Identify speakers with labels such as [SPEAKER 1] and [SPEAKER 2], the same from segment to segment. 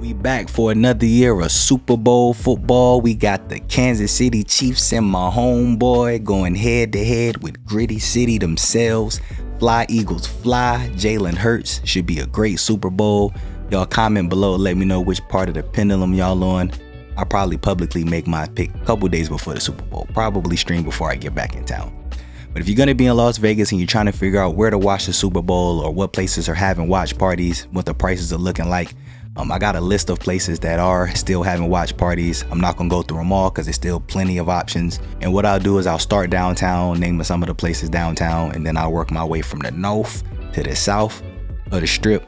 [SPEAKER 1] We back for another year of Super Bowl football. We got the Kansas City Chiefs and my homeboy going head to head with Gritty City themselves. Fly Eagles fly. Jalen Hurts. Should be a great Super Bowl. Y'all comment below, let me know which part of the pendulum y'all on. I'll probably publicly make my pick a couple days before the Super Bowl. Probably stream before I get back in town. But if you're going to be in Las Vegas and you're trying to figure out where to watch the Super Bowl or what places are having watch parties, what the prices are looking like, I got a list of places that are still having watch parties. I'm not going to go through them all because there's still plenty of options. And what I'll do is I'll start downtown, name some of the places downtown, and then I'll work my way from the north to the south of the strip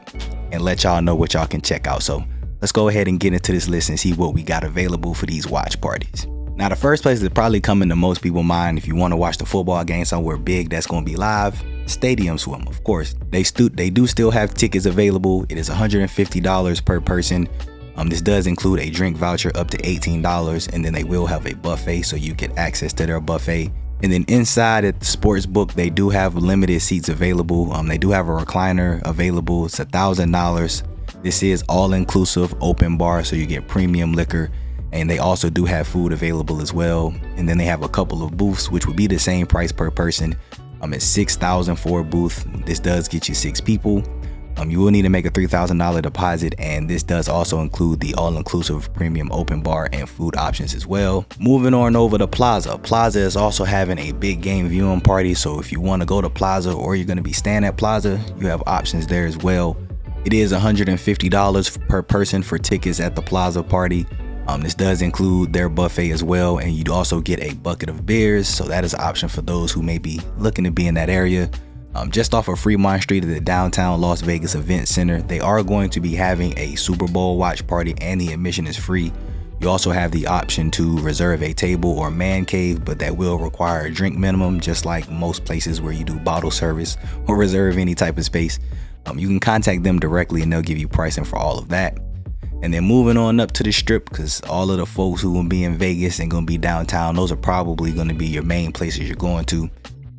[SPEAKER 1] and let y'all know what y'all can check out. So let's go ahead and get into this list and see what we got available for these watch parties. Now, the first place that's probably coming to most people's mind if you want to watch the football game somewhere big that's going to be live, Stadium Swim. Of course, they do still have tickets available. It is $150 per person. This does include a drink voucher up to $18, and then they will have a buffet so you get access to their buffet. And then inside at the Sportsbook, they do have limited seats available. They do have a recliner available. It's $1,000. This is all-inclusive open bar, so you get premium liquor. And they also do have food available as well. And then they have a couple of booths, which would be the same price per person. It's $6,000 for a booth. This does get you 6 people. You will need to make a $3,000 deposit, and this does also include the all-inclusive premium open bar and food options as well. Moving on over to Plaza. Plaza is also having a big game viewing party, so if you want to go to Plaza or you're going to be staying at Plaza, you have options there as well. It is $150 per person for tickets at the Plaza party. This does include their buffet as well, and you'd also get a bucket of beers, so that is an option for those who may be looking to be in that area. Just off of Fremont Street at the downtown Las Vegas Event Center, they are going to be having a Super Bowl watch party, and the admission is free. You also have the option to reserve a table or man cave, but that will require a drink minimum, just like most places where you do bottle service or reserve any type of space. You can contact them directly and they'll give you pricing for all of that. And then moving on up to the strip, because all of the folks who will be in Vegas and going to be downtown, those are probably going to be your main places you're going to.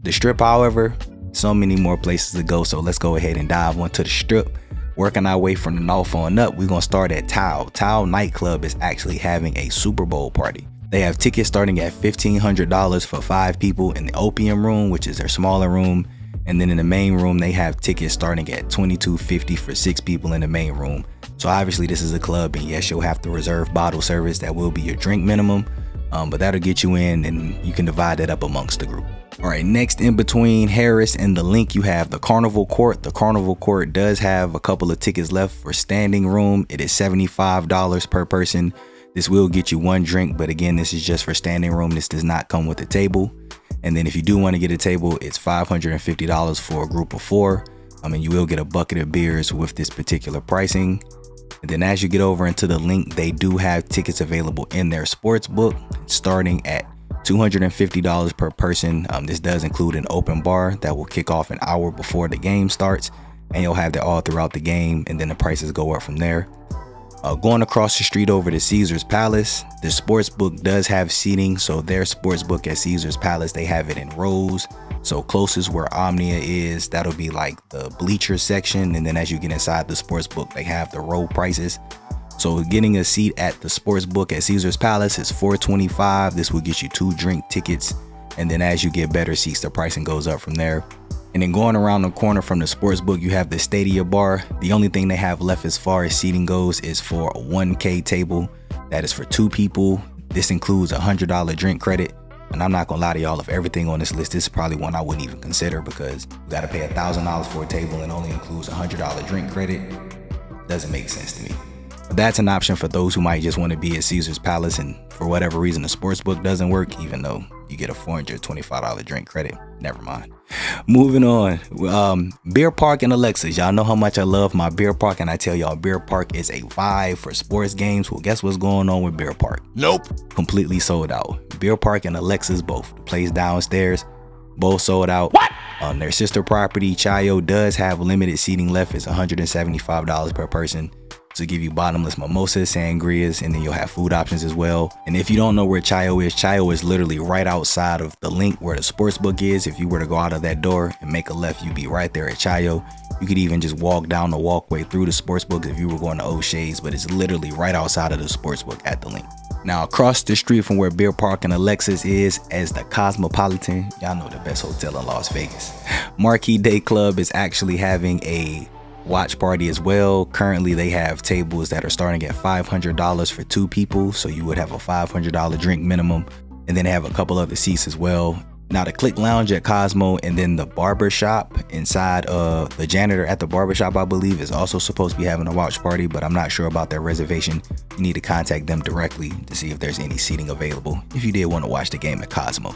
[SPEAKER 1] The strip, however, so many more places to go, so let's go ahead and dive onto the strip. Working our way from the north on up, we're going to start at Tao. Tao Nightclub is actually having a Super Bowl party. They have tickets starting at $1,500 for 5 people in the Opium Room, which is their smaller room. And then in the main room, they have tickets starting at $22.50 for 6 people in the main room. So obviously this is a club, and yes, you'll have to reserve bottle service. That will be your drink minimum, but that'll get you in, and you can divide that up amongst the group. All right, next in between Harris and the LinQ, you have the Carnival Court. The Carnival Court does have a couple of tickets left for standing room. It is $75 per person. This will get you 1 drink, but again, this is just for standing room. This does not come with a table. And then if you do want to get a table, it's $550 for a group of 4. And you will get a bucket of beers with this particular pricing. And then as you get over into the LinQ, they do have tickets available in their Sportsbook, starting at $250 per person. This does include an open bar that will kick off an hour before the game starts, and you'll have that all throughout the game, and then the prices go up from there. Going across the street over to Caesar's Palace, the Sportsbook does have seating. So their Sportsbook at Caesar's Palace, they have it in rows. So closest where Omnia is, that'll be like the bleacher section. And then as you get inside the Sportsbook, they have the row prices. So getting a seat at the Sportsbook at Caesar's Palace is $425. This will get you 2 drink tickets. And then as you get better seats, the pricing goes up from there. And then going around the corner from the Sportsbook, you have the Stadia Bar. The only thing they have left as far as seating goes is for a 1K table. That is for 2 people. This includes a $100 drink credit. And I'm not gonna lie to y'all, if everything on this list, this is probably one I wouldn't even consider, because you gotta pay $1,000 for a table and only includes a $100 drink credit. Doesn't make sense to me. But that's an option for those who might just want to be at Caesar's Palace and for whatever reason the Sportsbook doesn't work, even though you get a $425 drink credit. Never mind. Moving on, Beer Park and Alexis. Y'all know how much I love my Beer Park, and I tell y'all, Beer Park is a vibe for sports games. Well, guess what's going on with Beer Park? Nope. Completely sold out. Beer Park and Alexis both. The place downstairs, both sold out. What? On their sister property, Chayo, does have limited seating left. It's $175 per person to give you bottomless mimosas, sangrias, and then you'll have food options as well. And if you don't know where Chayo is literally right outside of the LinQ where the Sportsbook is. If you were to go out of that door and make a left, you'd be right there at Chayo. You could even just walk down the walkway through the Sportsbook if you were going to O'Shea's, but it's literally right outside of the Sportsbook at the LinQ. Now, across the street from where Beer Park and Alexis is the Cosmopolitan, y'all know the best hotel in Las Vegas, Marquee Dayclub is actually having a watch party as well. Currently, they have tables that are starting at $500 for 2 people, so you would have a $500 drink minimum, and then they have a couple other seats as well. Now, the Click Lounge at Cosmo and then the barber shop inside the janitor at the barbershop, I believe, is also supposed to be having a watch party, but I'm not sure about their reservation. You need to contact them directly to see if there's any seating available if you did want to watch the game at Cosmo.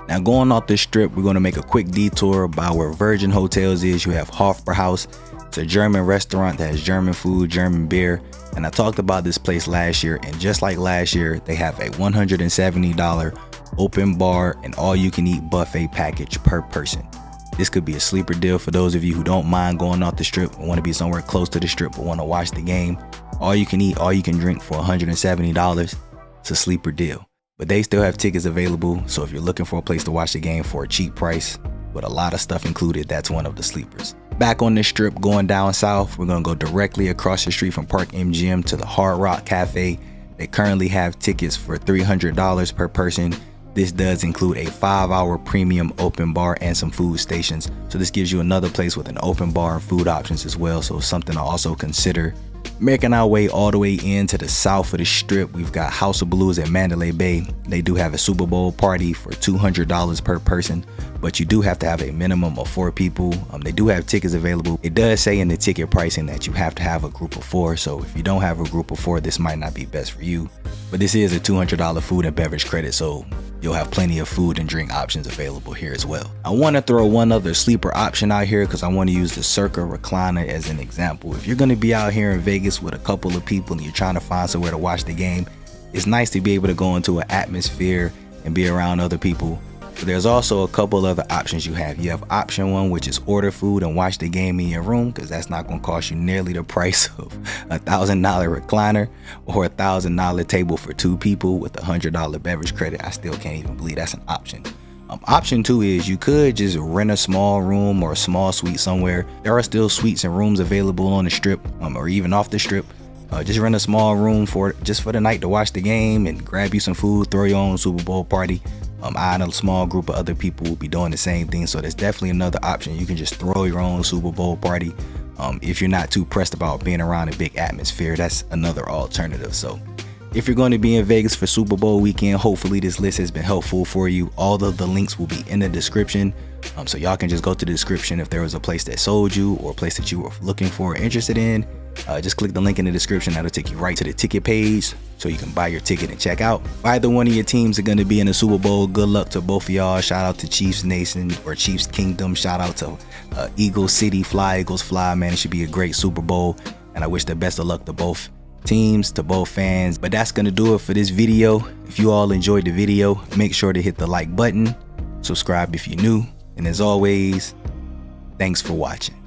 [SPEAKER 1] Now, going off the strip, we're going to make a quick detour by where Virgin Hotels is. You have Hofbrauhaus. It's a German restaurant that has German food, German beer, and I talked about this place last year, and just like last year, they have a $170 open bar and all-you-can-eat buffet package per person. This could be a sleeper deal for those of you who don't mind going off the strip and want to be somewhere close to the strip but want to watch the game. All you can eat, all you can drink for $170. It's a sleeper deal. But they still have tickets available, so if you're looking for a place to watch the game for a cheap price with a lot of stuff included, that's one of the sleepers. Back on this strip, going down south, we're going to go directly across the street from Park MGM to the Hard Rock Cafe. They currently have tickets for $300 per person. This does include a 5-hour premium open bar and some food stations. So this gives you another place with an open bar and food options as well. So something to also consider. Making our way all the way into the south of the strip, we've got House of Blues at Mandalay Bay. They do have a Super Bowl party for $200 per person, but you do have to have a minimum of 4 people. They do have tickets available. It does say in the ticket pricing that you have to have a group of 4. So if you don't have a group of 4, this might not be best for you. But this is a $200 food and beverage credit, so you'll have plenty of food and drink options available here as well. I want to throw one other sleeper option out here because I want to use the Circa recliner as an example. If you're going to be out here in Vegas with a couple of people and you're trying to find somewhere to watch the game, it's nice to be able to go into an atmosphere and be around other people. But there's also a couple other options you have. You have option 1, which is order food and watch the game in your room, because that's not going to cost you nearly the price of a $1,000 recliner or a $1,000 table for 2 people with a $100 beverage credit. I still can't even believe that's an option. Option 2 is you could just rent a small room or a small suite somewhere. There are still suites and rooms available on the strip or even off the strip. Just rent a small room for the night to watch the game and grab you some food, throw your own Super Bowl party. I and a small group of other people will be doing the same thing, so there's definitely another option. You can just throw your own Super Bowl party. If you're not too pressed about being around a big atmosphere, that's another alternative. So if you're going to be in Vegas for Super Bowl weekend, hopefully this list has been helpful for you. All of the links will be in the description, so y'all can just go to the description if there was a place that sold you or a place that you were looking for or interested in. Just click the link in the description. That'll take you right to the ticket page so you can buy your ticket and check out. If either one of your teams are going to be in the Super Bowl, good luck to both of y'all. Shout out to Chiefs Nation or Chiefs Kingdom. Shout out to Eagles City. Fly Eagles Fly, man. It should be a great Super Bowl, and I wish the best of luck to both teams, to both fans. But that's going to do it for this video. If you all enjoyed the video, make sure to hit the like button, subscribe if you're new, and as always, thanks for watching.